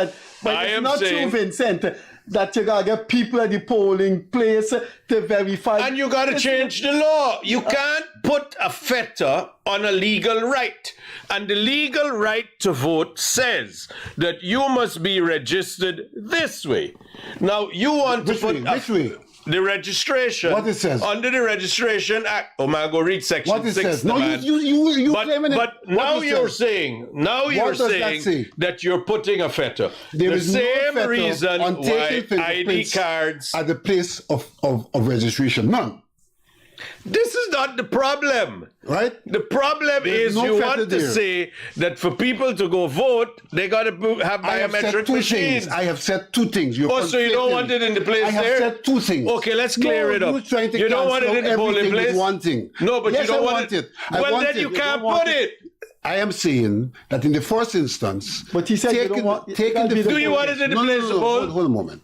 but I it's am not saying- true, Vincent, that you gotta get people at the polling place to verify. And you got to change the law. You can't put a fetter on a legal right. And the legal right to vote says that you must be registered this way. Now, you want to Which put way? Which way? the registration. What it says? Under the Registration Act. Oh, man, go read section What it 6. says? No, man. you But claiming it. but What now it you're says? saying does that say? that you're putting a fetter. There the is no same fetter reason on why taking ID fingerprints cards. at the place of registration. None. This is not the problem. Right? The problem There's is no you fetter want to there. say that for people to go vote, they got to have I have said biometric two machines. things. I have said two things. You're Oh, so you don't conflating. want it in the place I have there? said two things. Okay, let's clear it up. You're trying to You don't want it cancel in the polling everything with place? one thing. No, but Yes, you don't I want it. I Well, want then it. you can't don't want put it. I am saying that in the first instance, But he said you don't want- taking that'd be the the Do you want it in the no, place no, of no, vote? hold a moment.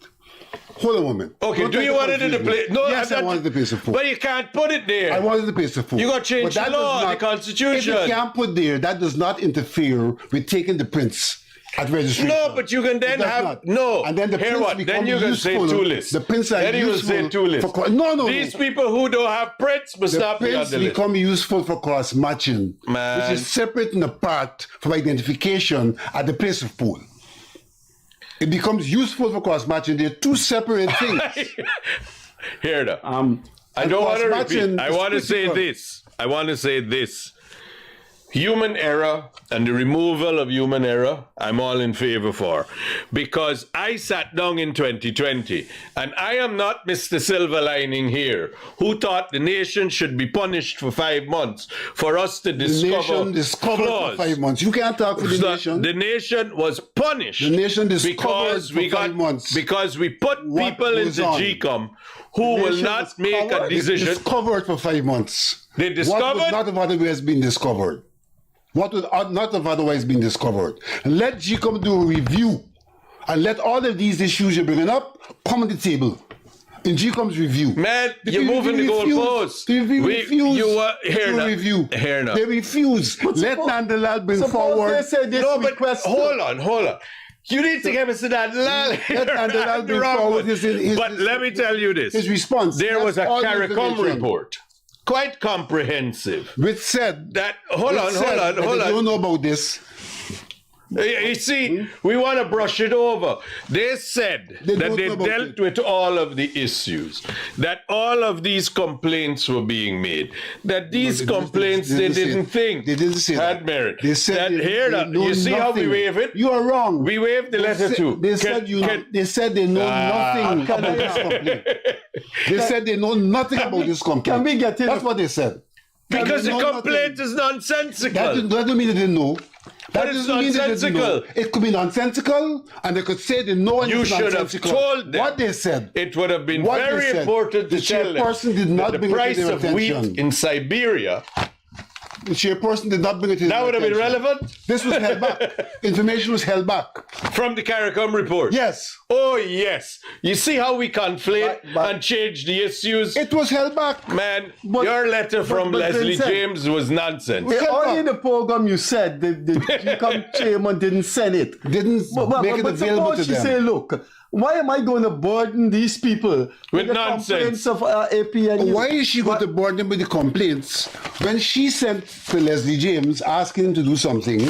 Hold a moment. Okay, Don't do try you to want it in the confuse me. place? No, yes, I'm I not- wanted the place of vote. But you can't put it there. I wanted the place of vote. You got to change But that the law, does the Constitution. If you can't put there, that does not interfere with taking the prints at registration. No, but you can then It does have not. no. And then the Hear prints what? Then become you can say useful. two lists. The prints are then you will useful say two lists. No. These people who don't have prints must The not be on prints the list. become useful for cross matching, Man. which is separate and apart from identification at the place of poll. It becomes useful for cross matching. They're two separate things. Here now. I and don't want to cross-matching repeat. I is want to say critical. this. I want to say this. Human error and the removal of human error, I'm all in favor for. Because I sat down in 2020, and I am not Mr. Silver Lining here, who thought the nation should be punished for 5 months for us to The discover nation discovered flaws. for 5 months. You can't talk for the So nation. the nation was punished. The nation discovered because we for got 5 months. because we put What people goes into on? GECOM who will Nation not was make a covered. decision. It's discovered for 5 months. They What discovered. would not have otherwise been discovered? What would not have otherwise been discovered? And let GECOM do a review, and let all of these issues you're bringing up come on the table in GECOM's review. Man, If you're you moving the refuse- goalposts. If you We- refuse you were- to here do a now. review, Here now. they refuse. Let Nandalal bring Suppose forward. they say this No, but request. hold on. You need to give us that lal. Nandalal bring forward But let me tell you this. his response. There was a That's all the CARICOM information. report. quite comprehensive. Which said That hold on. I don't know about this. You see, we want to brush it over. They said They that don't they know about dealt it. with all of the issues, that all of these complaints were being made, that these complaints they didn't think they didn't say had that. merit. They said that here, you see how we waive it? You are wrong. We waive the letter too. They said they know nothing about this complaint. They said they know nothing about this complaint. Can we get in? That's what they said. Because the They know complaint is nonsensical. That doesn't mean they didn't know. That But it's doesn't mean they didn't know. nonsensical. It could be nonsensical, and they could say they know and You it's should have nonsensical. told them. What they said. It would have been What they very said. important to The tell them chairperson did not that bring the it to price their of wheat attention. in Siberia, The chairperson did not bring it to that their would have been attention. relevant This was held back. Information was held back. from the CARICOM report. Yes. Oh, yes. You see how we conflate But- and change the issues? It was held back. Man, But- your letter from but Leslie Vincent- James was nonsense. Early in the program, you said the GECOM chairman didn't send it. Didn't make it available to suppose she them. say, look, why am I going to burden these people With the nonsense. complaints of APNU? Why is she going to burden them with the complaints? When she sent to Leslie James asking him to do something,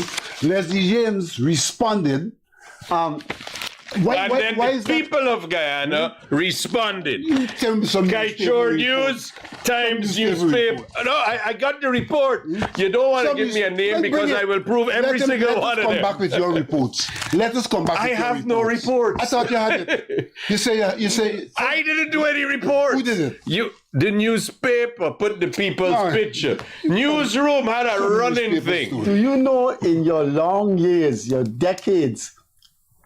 Leslie James responded. Why And then is the that? people of Guyana responded. Tell me some Kaichor newspaper News, Times Some newspaper Newspaper. No, I got the report. You don't want to Some give me a news- name Let's because bring it. I will prove every single let one us of come them. back with your reports. Let us come back I with your have no reports. I thought you had it. You say I didn't do any reports. Who did it? The newspaper put the people's All right. picture. Newsroom had a Some running newspaper thing. story. Do you know in your long years, your decades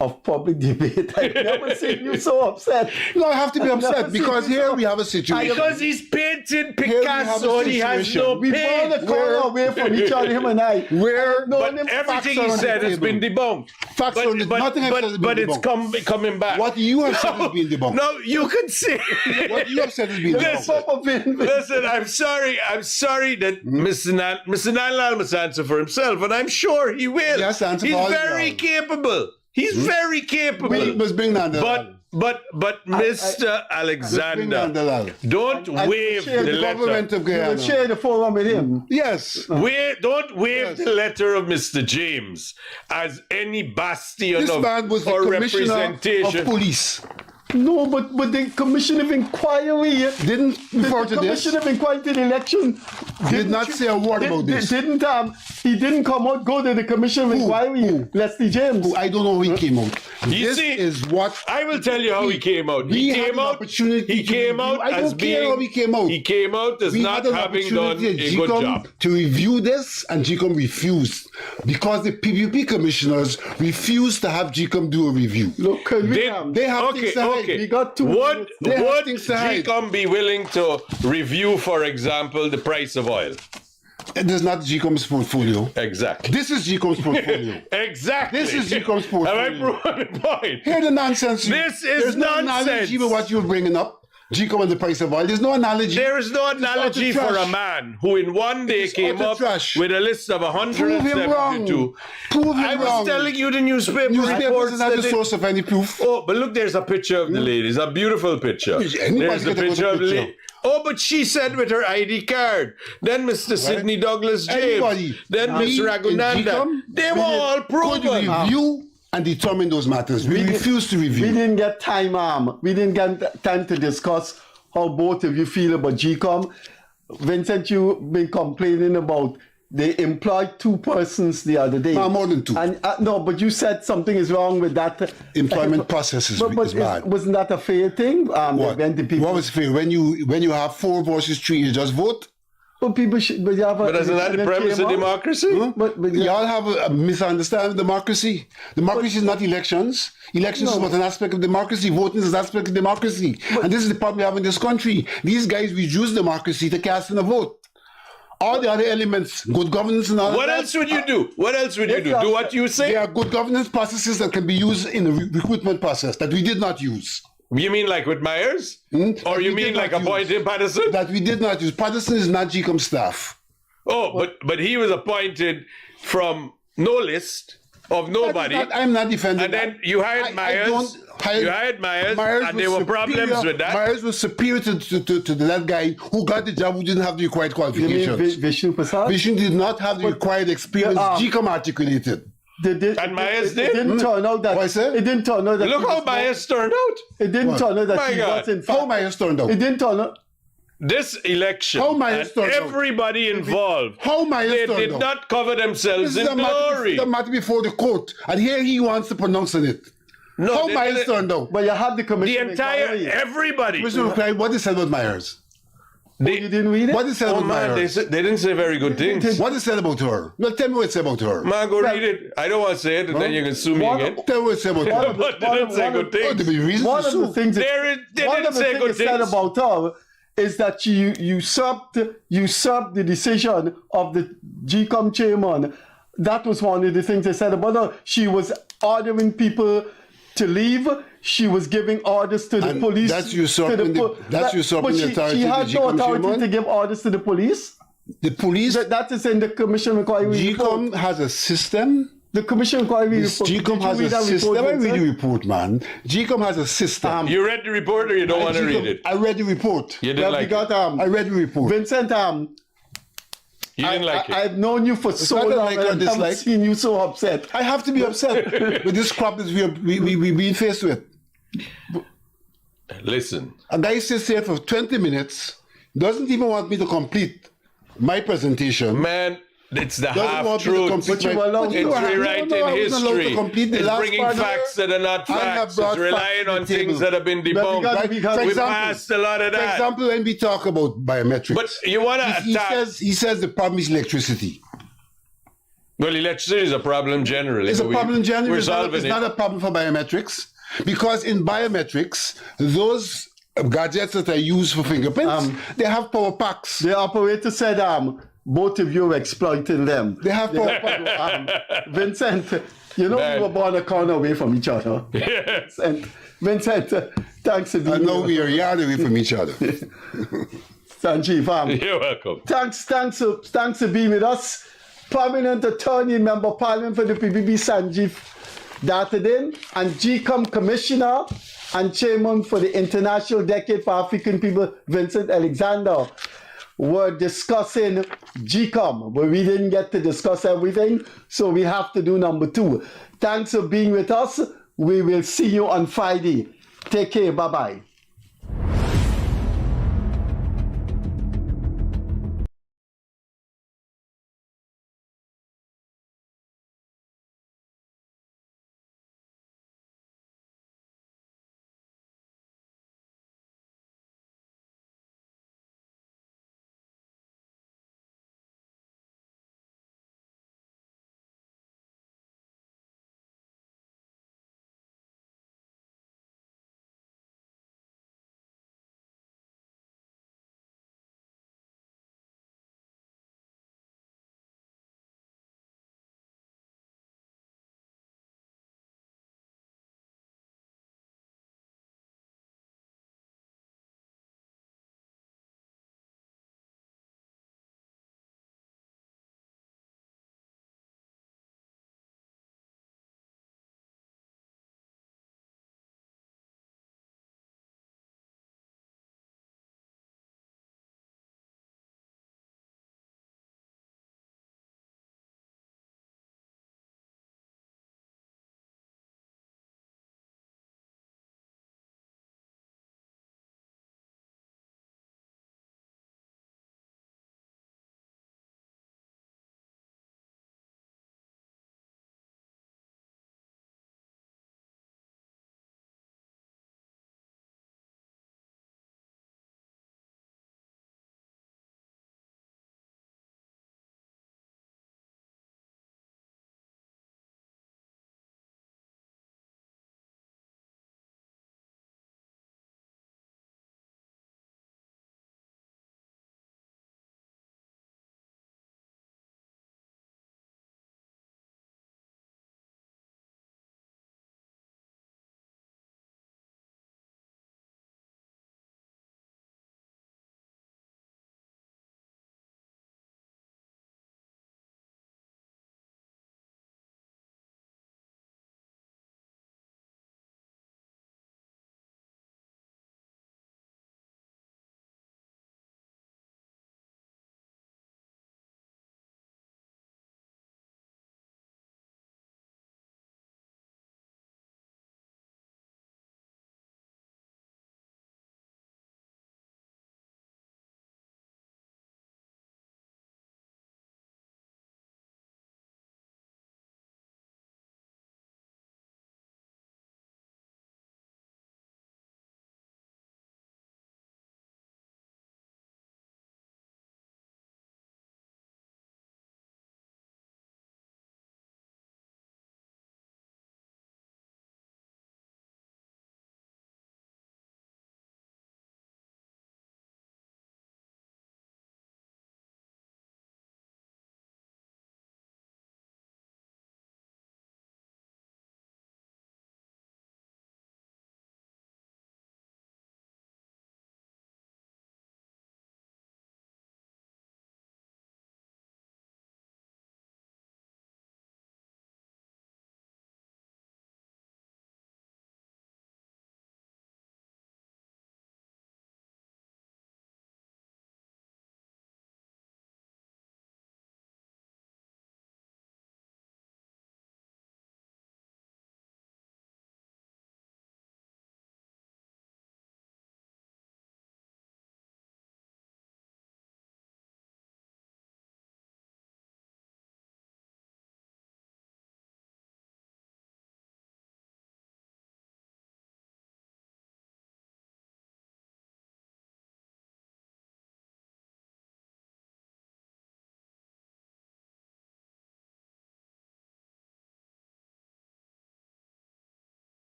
of public debate, I've never seen you so upset. No, I have to be I've never upset seen because you here so- we have a situation. Because he's painting we have a Picasso and he has situation. no We paint. born a corner away from each other, him and I. Where No, But them everything facts are he on the said has table. been debunked. Facts but, on the- but, nothing I've but, said has but been it's debunked. coming back. what you have said has been debunked. No, you can say. What you have said has been Listen, debunked. Listen, I'm sorry that Mr. Nalal must answer for himself, and I'm sure he will. He has to answer He's for all very y'all. capable. He's very capable. We must bring down the But Mr. Alexander, don't waive share the the letter. government of You will Guyana. share the forum with him. Yes. Don't waive the letter of Mr. James as any bastion This of man was the or commissioner representation. of police. No, but the Commission of Inquiry Didn't refer to the this. Commission of Inquiry to the election Did not say a word about this. He didn't come out, go to the Commission of Inquiry, Leslie James. I don't know how he came out. You This see, is what I will tell you how he came out. we He had came an out. opportunity He to came review. out I don't as care being. how he came out. He came out as we not had an having done opportunity a at good GECOM job. to review this, and GECOM refused because the PPP commissioners refused to have GECOM do a review. Look, They have things to hide. We got two. Would have things to hide. GECOM be willing to review, for example, the price of oil? It is not GECOM's portfolio. Exactly. This is GECOM's portfolio. Exactly. This is GECOM's Have I portfolio. proven the point? Hear the nonsense. This is There's no nonsense. analogy with what you're bringing up. GECOM and the price of oil. There's no analogy. There is no analogy utter for a trash. man who in one day is came utter up trash. with a list of Prove him 172. wrong. Prove him I was wrong. telling you the newspaper Newspapers reports is not that the they- source of any proof. Oh, but look, there's a picture of the lady. It's a beautiful picture. Anybody There's the can take picture a of the picture. lady. Oh, but she said with her ID card. Then Mr. Sidney Douglas James. Anybody. Then We Ms. in Raghunandan. GECOM, They we were did- all could proven. review and determine those matters. We refuse to We review. didn't get time, we didn't get time to discuss how both of you feel about GECOM. Vincent, you've been complaining about they employed 2 persons the other day. No, more than 2. And no, but you said something is wrong with that. Employment process is bad. Wasn't that a fair thing? What? When the people, What was fair? When you have 4 versus 3, you just vote? but people should, but you have a, But isn't that the and it premise came of out. democracy? But Y'all have a misunderstanding of democracy. Democracy is not elections. Elections is but an aspect of democracy. Voting is an aspect of democracy. And this is the problem we have in this country. These guys reduce democracy to casting a vote. All the other elements, good governance and all What that, else would you do? What else would you do? Do what you say? there are good governance processes that can be used in the recruitment process that we did not use. You mean like with Myers? Or That you we mean did like not use. appointing Patterson? That we did not use. Patterson is not GECOM staff. Oh, but he was appointed from no list of nobody. I'm not defending And that. then you hired Myers. You hired Myers, and there were problems with that. Myers was superior to that guy who got the job who didn't have the required qualifications. Vishnu Prasad? Vishnu did not have the required experience. GECOM articulated. And Myers did? It didn't turn out that. What I said? It didn't turn out that. Look how Myers turned out. It didn't turn out that My she God. was in fact. How Myers turned out? It didn't turn out. This election, How Myers and turned out? everybody involved, How Myers they turned did out? not cover themselves in glory. The matter before the court, and here he wants to pronounce on it. No, How they Myers didn't- turned out? But you had the The commission. entire, inquiry. everybody. Mr. Craig, what is said about Myers? They, You didn't read it? What is said oh about man, Myers? they didn't say very good things. What is said about her? Well, tell me what it's said about her. Man, go read it. I don't want to say it, and then you can sue me again. Tell me what it's said about her. But they didn't say good Oh, there things. be reasons One to of the sue. things. They One didn't of the say things good it said things. about her is that she usurped the decision of the GECOM chairman. That was one of the things they said about her. She was ordering people to leave. She was giving orders to the And police. that's usurping that's usurping but the authority she of the had no GECOM authority chairman. to give orders to the police. The police, That is in the commission inquiry report. GECOM has a system. The commission inquiry This report. GECOM Did you has read a that system. report, Let me read the Vincent? report, man. GECOM has a system. You read the report or you don't want to read it? I read the report. You Well, didn't we like got it. I read the report. Vincent. You didn't like it. I've known you for so not a long, like and or I haven't dislike. seen you so upset. I have to be upset with this crap that we're being faced with. Listen, A guy sits here for 20 minutes, doesn't even want me to complete my presentation. man, it's the Doesn't half want me to truth. complete But you my- were allowed But to. you It's were- no, rewriting no, I wasn't allowed to history. complete the It's last bringing part. facts that are not I have facts. It's brought relying facts to on the things table. that have been But we debunked. got- Right? we got- For We example, passed a lot of For that. example, when we talk about biometrics, But you want to he attack. says the problem is electricity. Well, electricity is a problem generally. It's a but problem generally. We're It's not, solving it's it. not a problem for biometrics because in biometrics, those gadgets that are used for fingerprints, they have power packs. The operator said, both of you are exploiting them. They have power packs. Vincent, you know Man. we were born a corner away from each other. Yes. And Vincent, thanks for I being know here. we are a yard away from each other. Sanjeev, You're welcome. thanks for being with us. Prominent attorney and member of parliament for the PPP, Sanjeev Datadin, and GECOM Commissioner and Chairman for the International Decade for African People, Vincent Alexander, were discussing GECOM, but we didn't get to discuss everything, so we have to do number 2. Thanks for being with us. We will see you on Friday. Take care. Bye-bye.